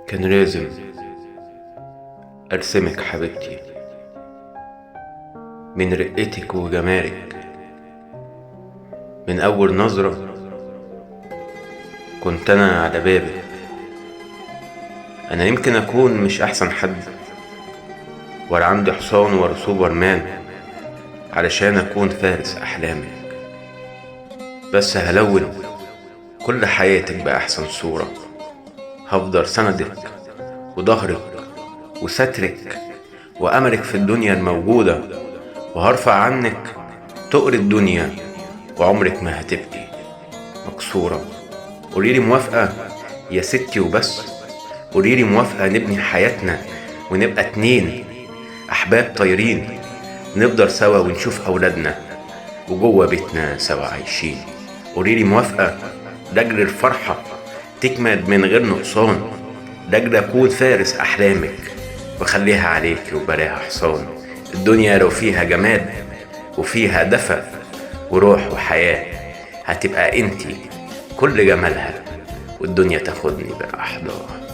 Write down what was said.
كان لازم أرسمك حبيبتي من رقتك وجمالك. من أول نظرة كنت أنا على بابك. أنا يمكن أكون مش أحسن حد، ولا عندي حصان ولا سوبرمان علشان أكون فارس أحلامك، بس هلون كل حياتك بأحسن صورة. هفضل سندك وظهرك وسترك وأملك في الدنيا الموجودة، وهرفع عنك تقر الدنيا وعمرك ما هتبقي مكسورة. قوليلي موافقة يا ستي وبس، قوليلي موافقة نبني حياتنا ونبقى اتنين أحباب طايرين، نفضل سوا ونشوف أولادنا وجوه بيتنا سوا عايشين. قوليلي موافقة لأجل الفرحة تكمل من غير نقصان، لأجل أكون فارس أحلامك وخليها عليك وبلاها حصان. الدنيا لو فيها جماد وفيها دفى وروح وحياة، هتبقى انتي كل جمالها والدنيا تاخدني بالأحضان.